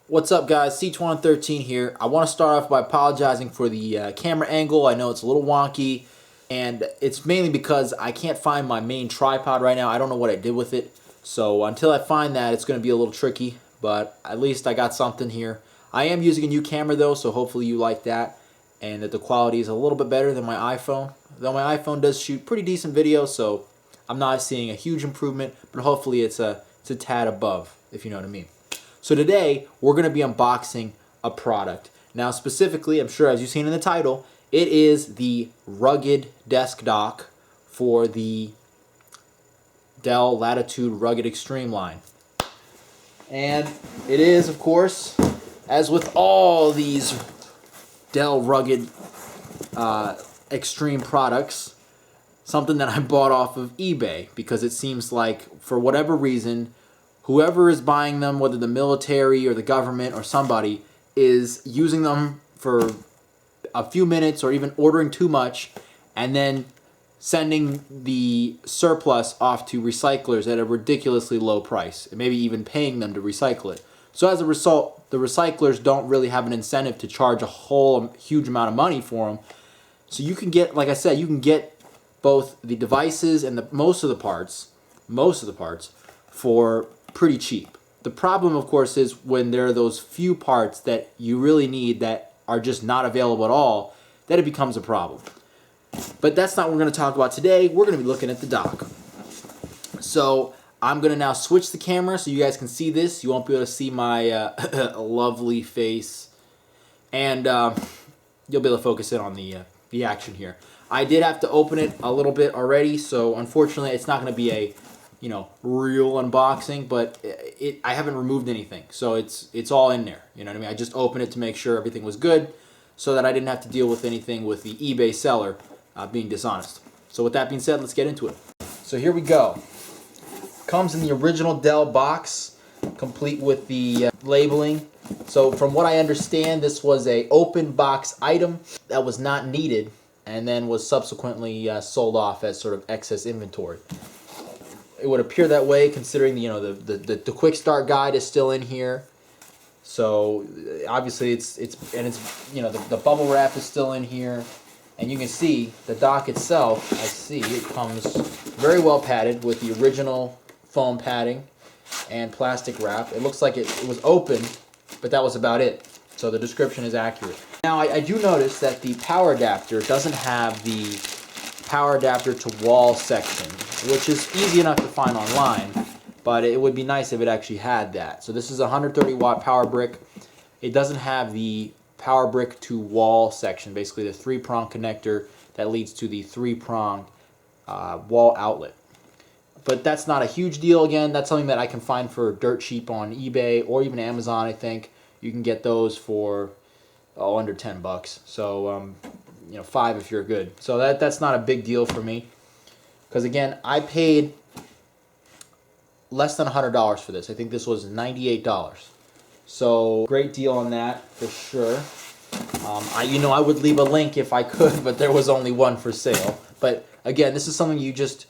What's up, guys? C2113 here. I want to start off by apologizing for the camera angle. I know it's a little wonky, and it's mainly because I can't find my main tripod right now. I don't know what I did with it. So until I find that, it's going to be a little tricky, but at least I got something here. I am using a new camera, though, so hopefully you like that, and that the quality is a little bit better than my iPhone. Though my iPhone does shoot pretty decent video, so I'm not seeing a huge improvement, but hopefully it's a tad above, if you know what I mean. So today, we're going to be unboxing a product. Now specifically, I'm sure as you've seen in the title, it is the rugged desk dock for the Dell Latitude Rugged Extreme line. And it is, of course, as with all these Dell Rugged Extreme products, something that I bought off of eBay because it seems like, for whatever reason, whoever is buying them, whether the military or the government or somebody, is using them for a few minutes or even ordering too much and then sending the surplus off to recyclers at a ridiculously low price, and maybe even paying them to recycle it. So as a result, the recyclers don't really have an incentive to charge a huge amount of money for them. So you can get, like I said, you can get both the devices and most of the parts for pretty cheap. The problem, of course, is when there are those few parts that you really need that are just not available at all, that it becomes a problem. But that's not what we're going to talk about today. We're going to be looking at the dock. So I'm going to now switch the camera so you guys can see this. You won't be able to see my lovely face. And you'll be able to focus in on the action here. I did have to open it a little bit already, so unfortunately it's not going to be a real unboxing, but I haven't removed anything, so it's all in there. You know what I mean? I just opened it to make sure everything was good, so that I didn't have to deal with anything with the eBay seller being dishonest. So with that being said, let's get into it. So here we go. Comes in the original Dell box, complete with the labeling. So from what I understand, this was a open box item that was not needed, and then was subsequently sold off as sort of excess inventory. It would appear that way, considering the quick start guide is still in here. So obviously the bubble wrap is still in here, and you can see the dock itself. I see it comes very well padded with the original foam padding and plastic wrap. It looks like it was open, but that was about it. So the description is accurate. Now I do notice that the power adapter doesn't have the power adapter to wall section, which is easy enough to find online, but it would be nice if it actually had that. So this is a 130 watt power brick. It doesn't have the power brick to wall section, basically the 3-prong connector that leads to the 3-prong wall outlet. But that's not a huge deal. Again, that's something that I can find for dirt cheap on eBay or even Amazon. I think you can get those for under 10 bucks. So 5 if you're good. So that's not a big deal for me, because again, I paid less than $100 for this. I think this was $98. So great deal on that for sure. I would leave a link if I could, but there was only one for sale. But again, this is something you just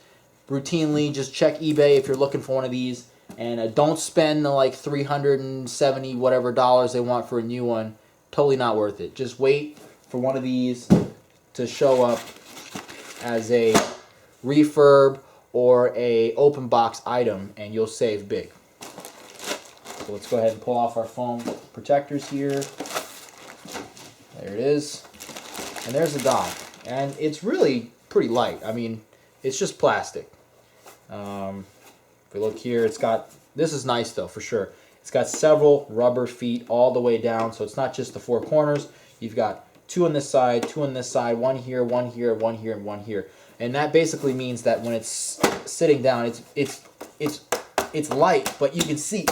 routinely just check eBay if you're looking for one of these, and don't spend the like $370 whatever dollars they want for a new one. Totally not worth it. Just wait for one of these to show up as a refurb or a open box item, and you'll save big. So let's go ahead and pull off our foam protectors here. There it is. And there's the dock. And it's really pretty light. I mean, it's just plastic. If we look here, this is nice though, for sure. It's got several rubber feet all the way down, so it's not just the 4 corners. You've got 2 on this side, 2 on this side, 1 here, 1 here, 1 here, and 1 here. And that basically means that when it's sitting down, it's light, but you can see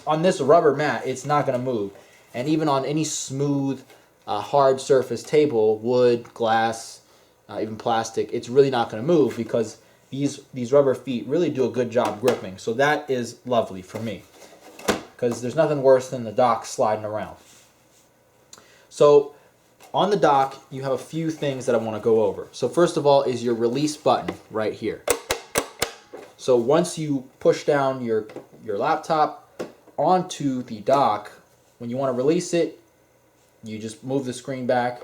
on this rubber mat, it's not going to move. And even on any smooth, hard surface table, wood, glass, even plastic, it's really not going to move, because these rubber feet really do a good job gripping. So that is lovely for me, because there's nothing worse than the dock sliding around. So on the dock, you have a few things that I want to go over. So first of all is your release button right here. So once you push down your laptop onto the dock, when you want to release it, you just move the screen back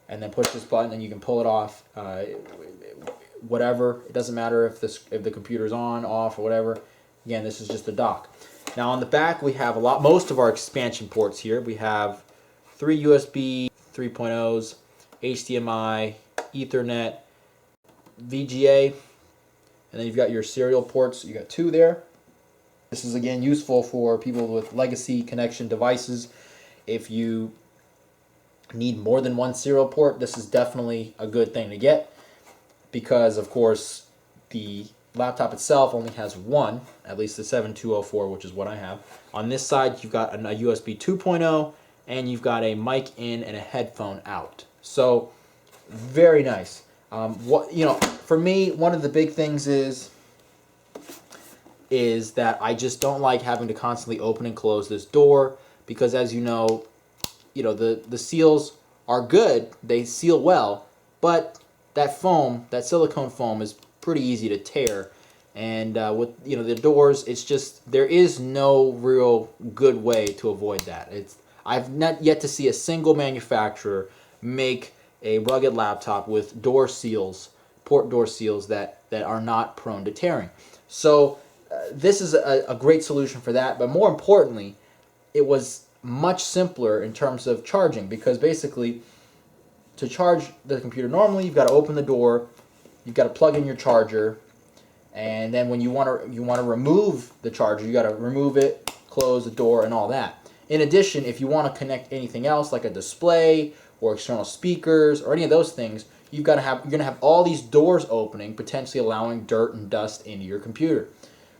and then push this button and you can pull it off. Whatever, it doesn't matter if the computer's on, off, or whatever. Again, this is just a dock. Now on the back we have most of our expansion ports here. We have 3 USB 3.0s, HDMI, Ethernet, VGA, and then you've got your serial ports. You got 2 there. This is again useful for people with legacy connection devices. If you need more than 1 serial port, this is definitely a good thing to get, because of course the laptop itself only has 1, at least the 7204, which is what I have. On this side you've got a USB 2.0 and you've got a mic in and a headphone out. So very nice. For me, one of the big things is that I just don't like having to constantly open and close this door, because as you know, the seals are good, they seal well, but that foam, that silicone foam, is pretty easy to tear. And with the doors, it's just, there is no real good way to avoid that. I've not yet to see a single manufacturer make a rugged laptop with door seals, port door seals that are not prone to tearing. So this is a great solution for that, but more importantly, it was much simpler in terms of charging, because basically to charge the computer normally, you've got to open the door, you've got to plug in your charger, and then when you want to remove the charger, you got to remove it, close the door, and all that. In addition, if you want to connect anything else like a display or external speakers or any of those things, you're going to have all these doors opening, potentially allowing dirt and dust into your computer.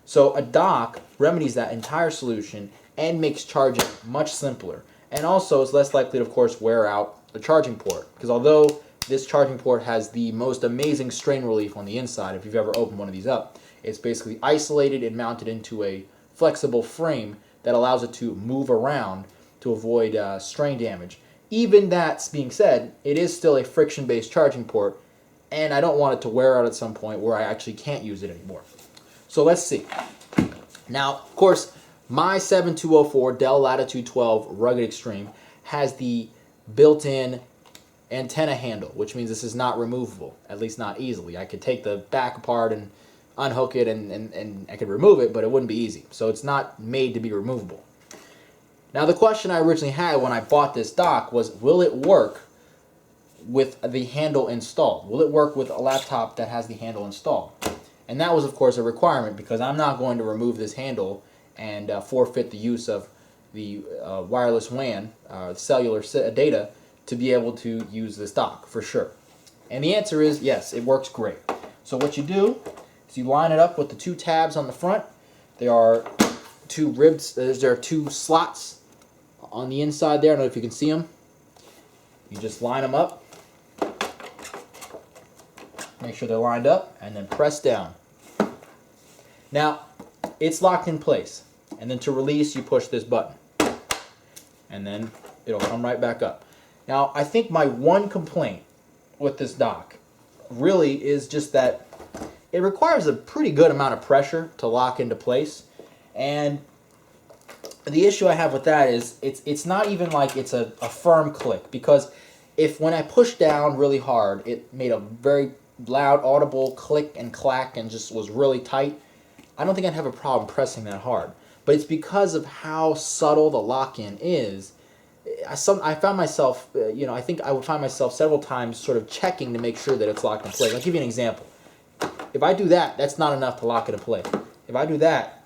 So a dock remedies that entire solution and makes charging much simpler, and also is less likely to, of course, wear out the charging port, because although this charging port has the most amazing strain relief on the inside, if you've ever opened one of these up, it's basically isolated and mounted into a flexible frame that allows it to move around to avoid strain damage. Even that being said, it is still a friction-based charging port, and I don't want it to wear out at some point where I actually can't use it anymore. So let's see. Now, of course, my 7204 Dell Latitude 12 Rugged Extreme has the built-in antenna handle, which means this is not removable, at least not easily. I could take the back apart and unhook it and I could remove it, but it wouldn't be easy. So it's not made to be removable. Now the question I originally had when I bought this dock was, will it work with the handle installed? Will it work with a laptop that has the handle installed? And that was, of course, a requirement, because I'm not going to remove this handle and forfeit the use of the wireless WAN, cellular data, to be able to use this dock, for sure. And the answer is yes, it works great. So what you do is you line it up with the 2 tabs on the front. There are 2 ribs, there are 2 slots on the inside there. I don't know if you can see them. You just line them up, make sure they're lined up, and then press down. Now, it's locked in place, and then to release, you push this button, and then it'll come right back up. Now, I think my one complaint with this dock really is just that it requires a pretty good amount of pressure to lock into place, and the issue I have with that is it's not even like it's a firm click, because when I push down really hard, it made a very loud audible click and clack and just was really tight. I don't think I'd have a problem pressing that hard, but it's because of how subtle the lock-in is. I found myself, I think I would find myself several times sort of checking to make sure that it's locked in place. I'll give you an example. If I do that, that's not enough to lock it in place. If I do that,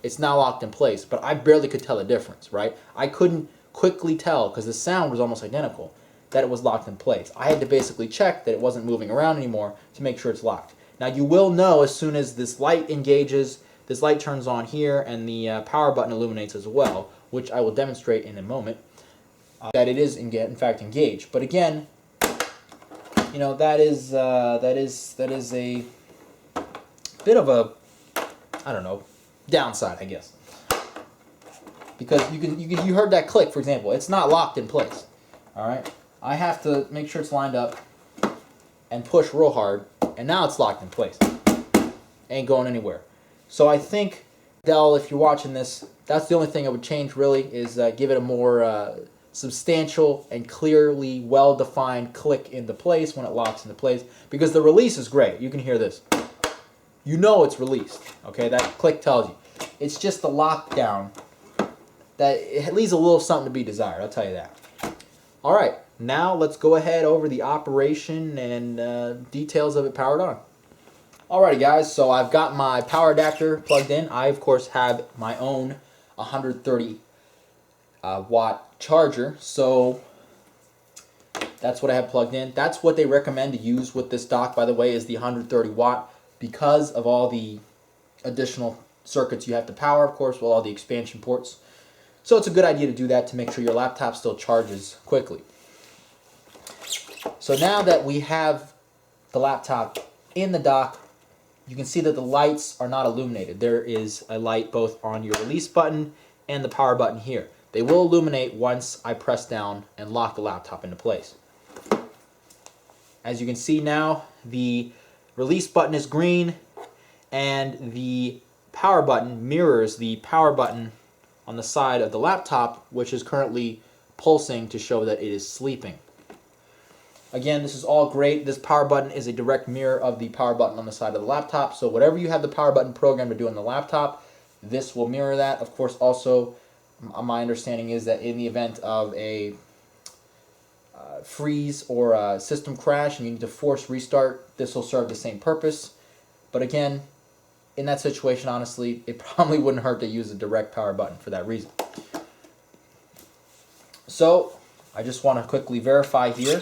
it's now locked in place, but I barely could tell the difference, right? I couldn't quickly tell, because the sound was almost identical, that it was locked in place. I had to basically check that it wasn't moving around anymore to make sure it's locked. Now you will know as soon as this light engages, this light turns on here, and the power button illuminates as well, which I will demonstrate in a moment, that it is in fact engaged. But again, that is a bit of a, I don't know, downside, I guess, because you heard that click, for example. It's not locked in place. All right, I have to make sure it's lined up and push real hard, and now it's locked in place. Ain't going anywhere. So I think Dell, if you're watching this, that's the only thing I would change really, is give it a more substantial and clearly well-defined click into place when it locks into place, because the release is great. You can hear this. You know it's released, okay? That click tells you. It's just the lockdown that it leaves a little something to be desired, I'll tell you that. All right, now let's go ahead over the operation and details of it powered on. Alrighty guys, so I've got my power adapter plugged in. I of course have my own 130 watt charger, so that's what I have plugged in. That's what they recommend to use with this dock, by the way, is the 130 watt, because of all the additional circuits you have to power, of course, with all the expansion ports. So it's a good idea to do that to make sure your laptop still charges quickly. So now that we have the laptop in the dock, you can see that the lights are not illuminated. There is a light both on your release button and the power button here. They will illuminate once I press down and lock the laptop into place. As you can see now, the release button is green and the power button mirrors the power button on the side of the laptop, which is currently pulsing to show that it is sleeping. Again, this is all great. This power button is a direct mirror of the power button on the side of the laptop. So whatever you have the power button programmed to do on the laptop, this will mirror that. Of course, also, my understanding is that in the event of a freeze or a system crash and you need to force restart, this will serve the same purpose. But again, in that situation, honestly, it probably wouldn't hurt to use a direct power button for that reason. So I just want to quickly verify here.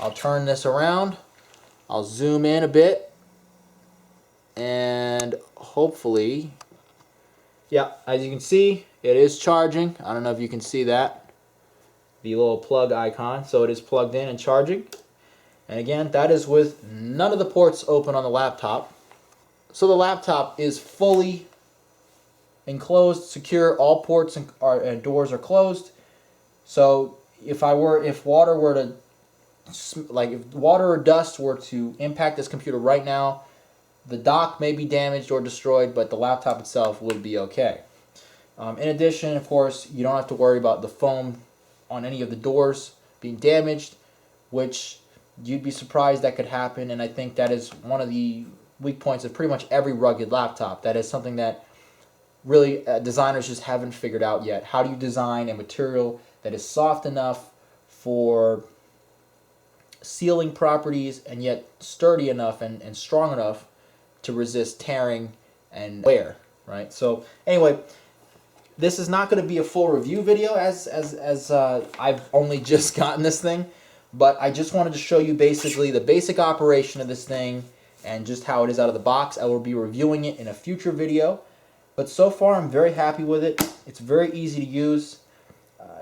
I'll turn this around, I'll zoom in a bit, and hopefully, yeah, as you can see, it is charging. I don't know if you can see that, the little plug icon. So it is plugged in and charging. And again, that is with none of the ports open on the laptop. So the laptop is fully enclosed, secure. All ports and doors are closed. So if water were to, like if water or dust were to impact this computer right now, the dock may be damaged or destroyed, but the laptop itself would be okay. In addition, of course, you don't have to worry about the foam on any of the doors being damaged, which you'd be surprised that could happen, and I think that is one of the weak points of pretty much every rugged laptop. That is something that really designers just haven't figured out yet. How do you design a material that is soft enough for sealing properties and yet sturdy enough and strong enough to resist tearing and wear, right? So anyway, this is not going to be a full review video as I've only just gotten this thing, but I just wanted to show you basically the basic operation of this thing and just how it is out of the box. I will be reviewing it in a future video, but so far I'm very happy with it. It's very easy to use.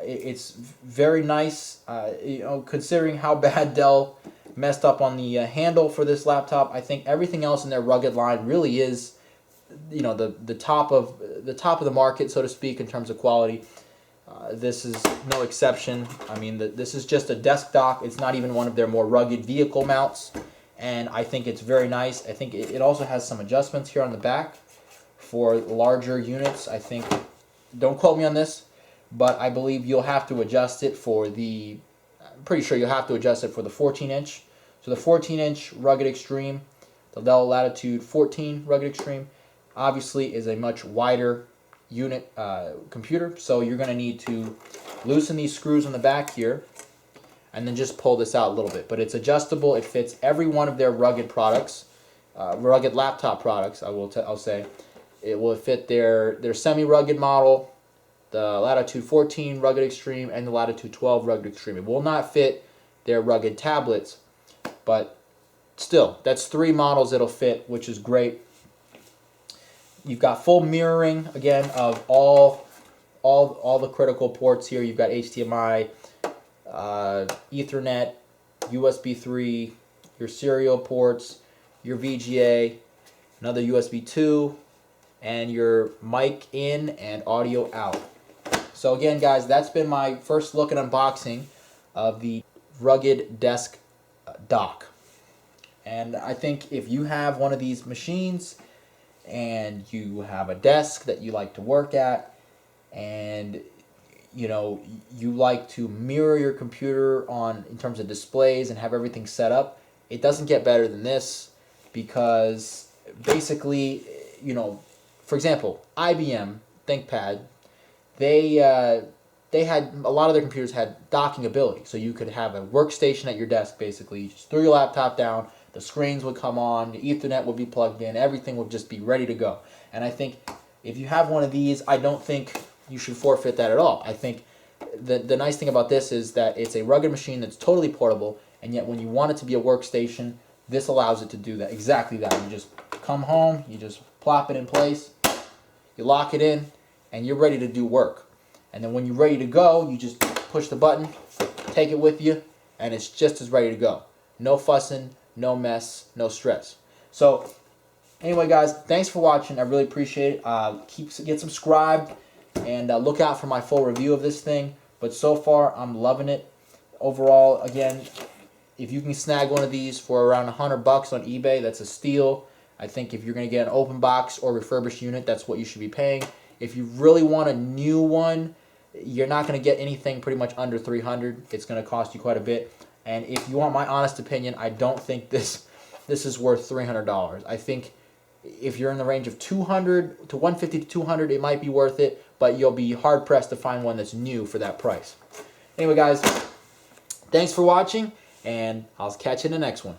It's very nice, you know, considering how bad Dell messed up on the handle for this laptop. I think everything else in their rugged line really is, you know, the top of the market, so to speak, in terms of quality. This is no exception. I mean, this is just a desk dock. It's not even one of their more rugged vehicle mounts, and I think it's very nice. I think it also has some adjustments here on the back for larger units. I think, don't quote me on this, but I believe you'll have to adjust it for the, I'm pretty sure you'll have to adjust it for the 14-inch. So the 14-inch Rugged Extreme, the Dell Latitude 14 Rugged Extreme, obviously is a much wider unit computer. So you're going to need to loosen these screws on the back here and then just pull this out a little bit. But it's adjustable. It fits every one of their rugged products, rugged laptop products, I'll say. It will fit their semi-rugged model, the Latitude 14 Rugged Extreme, and the Latitude 12 Rugged Extreme. It will not fit their rugged tablets, but still, that's 3 models it'll fit, which is great. You've got full mirroring, again, of all the critical ports here. You've got HDMI, Ethernet, USB 3, your serial ports, your VGA, another USB 2, and your mic in and audio out. So again, guys, that's been my first look and unboxing of the rugged desk dock. And I think if you have one of these machines, and you have a desk that you like to work at, and you know you like to mirror your computer on in terms of displays and have everything set up, it doesn't get better than this, because basically, you know, for example, IBM ThinkPad, they had a lot of their computers had docking ability, so you could have a workstation at your desk. Basically, you just threw your laptop down, the screens would come on, the Ethernet would be plugged in, everything would just be ready to go. And I think if you have one of these, I don't think you should forfeit that at all. I think the nice thing about this is that it's a rugged machine that's totally portable, and yet when you want it to be a workstation, this allows it to do that, exactly that. You just come home, you just plop it in place, you lock it in, and you're ready to do work. And then when you're ready to go, you just push the button, take it with you, and it's just as ready to go. No fussing, no mess, no stress. So anyway, guys, thanks for watching. I really appreciate it. Get subscribed, and look out for my full review of this thing. But so far, I'm loving it. Overall, again, if you can snag one of these for around $100 on eBay, that's a steal. I think if you're going to get an open box or refurbished unit, that's what you should be paying. If you really want a new one, you're not going to get anything pretty much under $300. It's going to cost you quite a bit. And if you want my honest opinion, I don't think this is worth $300. I think if you're in the range of $200 to $150 to $200, it might be worth it, but you'll be hard pressed to find one that's new for that price. Anyway, guys, thanks for watching, and I'll catch you in the next one.